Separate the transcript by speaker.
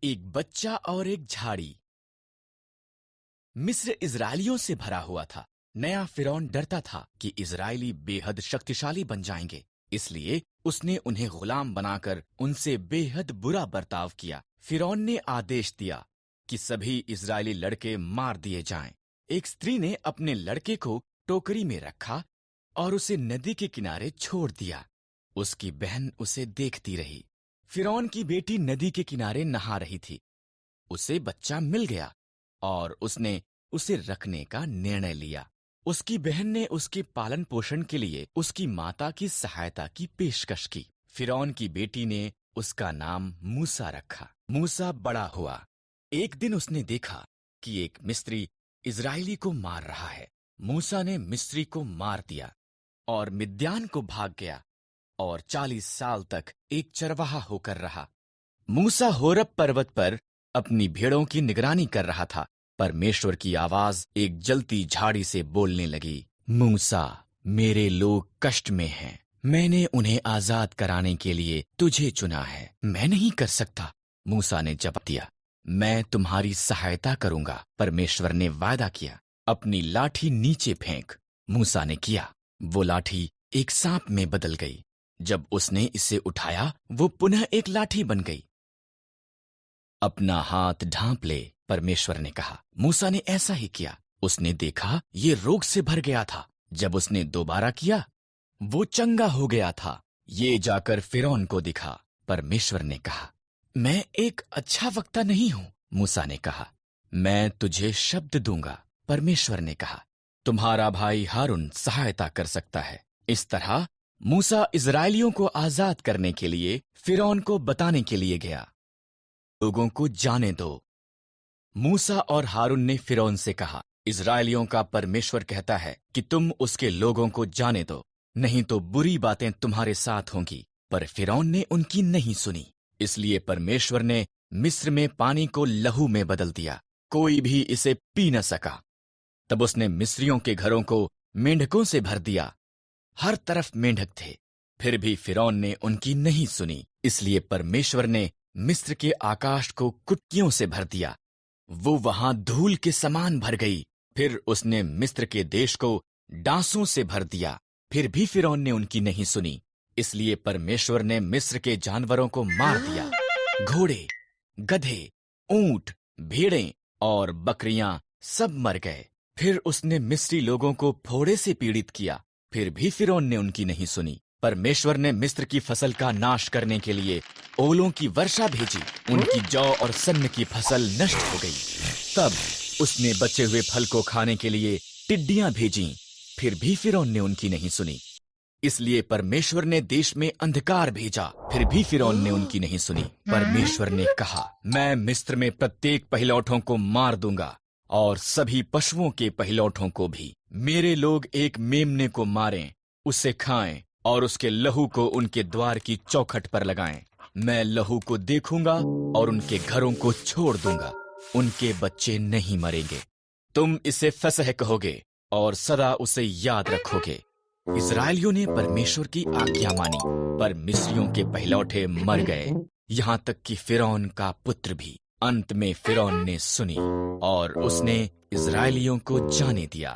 Speaker 1: एक बच्चा और एक झाड़ी। मिस्र इजरायलियों से भरा हुआ था। नया फिरौन डरता था कि इजरायली बेहद शक्तिशाली बन जाएंगे, इसलिए उसने उन्हें गुलाम बनाकर उनसे बेहद बुरा बर्ताव किया। फिरौन ने आदेश दिया कि सभी इजरायली लड़के मार दिए जाएं। एक स्त्री ने अपने लड़के को टोकरी में रखा और उसे नदी के किनारे छोड़ दिया। उसकी बहन उसे देखती रही। फिरौन की बेटी नदी के किनारे नहा रही थी। उसे बच्चा मिल गया और उसने उसे रखने का निर्णय लिया। उसकी बहन ने उसके पालन पोषण के लिए उसकी माता की सहायता की पेशकश की। फिरौन की बेटी ने उसका नाम मूसा रखा। मूसा बड़ा हुआ। एक दिन उसने देखा कि एक मिस्री इजरायली को मार रहा है। मूसा ने मिस्री को मार दिया और मिद्यान को भाग गया और 40 साल तक एक चरवाहा होकर रहा। मूसा होरब पर्वत पर अपनी भेड़ों की निगरानी कर रहा था। परमेश्वर की आवाज एक जलती झाड़ी से बोलने लगी, मूसा, मेरे लोग कष्ट में हैं। मैंने उन्हें आजाद कराने के लिए तुझे चुना है। मैं नहीं कर सकता। मूसा ने जवाब दिया, मैं तुम्हारी सहायता करूंगा। परमेश्वर ने वादा किया, अपनी लाठी नीचे फेंक। मूसा ने किया। वो लाठी एक सांप में बदल गई। जब उसने इसे उठाया, वो पुनः एक लाठी बन गई। अपना हाथ ढांप ले, परमेश्वर ने कहा। मूसा ने ऐसा ही किया। उसने देखा ये रोग से भर गया था। जब उसने दोबारा किया, वो चंगा हो गया था। ये जाकर फिरौन को दिखा। परमेश्वर ने कहा, मैं एक अच्छा वक्ता नहीं हूं। मूसा ने कहा, मैं तुझे शब्द दूंगा। परमेश्वर ने कहा, तुम्हारा भाई हारून सहायता कर सकता है। इस तरह मूसा इजरायलियों को आजाद करने के लिए फिरौन को बताने के लिए गया। लोगों को जाने दो। मूसा और हारून ने फिरौन से कहा, इजरायलियों का परमेश्वर कहता है कि तुम उसके लोगों को जाने दो, नहीं तो बुरी बातें तुम्हारे साथ होंगी। पर फिरौन ने उनकी नहीं सुनी। इसलिए परमेश्वर ने मिस्र में पानी को लहू में बदल दिया। कोई भी इसे पी न सका। तब उसने मिस्रियों के घरों को मेंढकों से भर दिया। हर तरफ मेंढक थे। फिर भी फिरौन ने उनकी नहीं सुनी। इसलिए परमेश्वर ने मिस्र के आकाश को कुटकियों से भर दिया। वो वहां धूल के समान भर गई। फिर उसने मिस्र के देश को डांसों से भर दिया। फिर भी फिरौन ने उनकी नहीं सुनी। इसलिए परमेश्वर ने मिस्र के जानवरों को मार दिया। घोड़े, गधे, ऊंट, भेड़ें और बकरियां सब मर गए। फिर उसने मिस्री लोगों को फोड़े से पीड़ित किया। फिर भी फिरौन ने उनकी नहीं सुनी। परमेश्वर ने मिस्र की फसल का नाश करने के लिए ओलों की वर्षा भेजी। उनकी जौ और सन्न की फसल नष्ट हो गई। तब उसने बचे हुए फल को खाने के लिए टिड्डियां भेजीं। फिर भी फिरौन ने उनकी नहीं सुनी। इसलिए परमेश्वर ने देश में अंधकार भेजा। फिर भी फिरौन ने उनकी नहीं सुनी। परमेश्वर ने कहा, मैं मिस्र में प्रत्येक पहिलौठों को मार दूंगा और सभी पशुओं के पहिलौठों को भी। मेरे लोग एक मेमने को मारें, उसे खाएं और उसके लहू को उनके द्वार की चौखट पर लगाएं। मैं लहू को देखूंगा और उनके घरों को छोड़ दूंगा। उनके बच्चे नहीं मरेंगे। तुम इसे फसह कहोगे और सदा उसे याद रखोगे। इजरायलियों ने परमेश्वर की आज्ञा मानी, पर मिस्रियों के पहिलौठे मर गए, यहाँ तक कि फिरौन का पुत्र भी। अंत में फिरौन ने सुनी और उसने इजरायलियों को जाने दिया।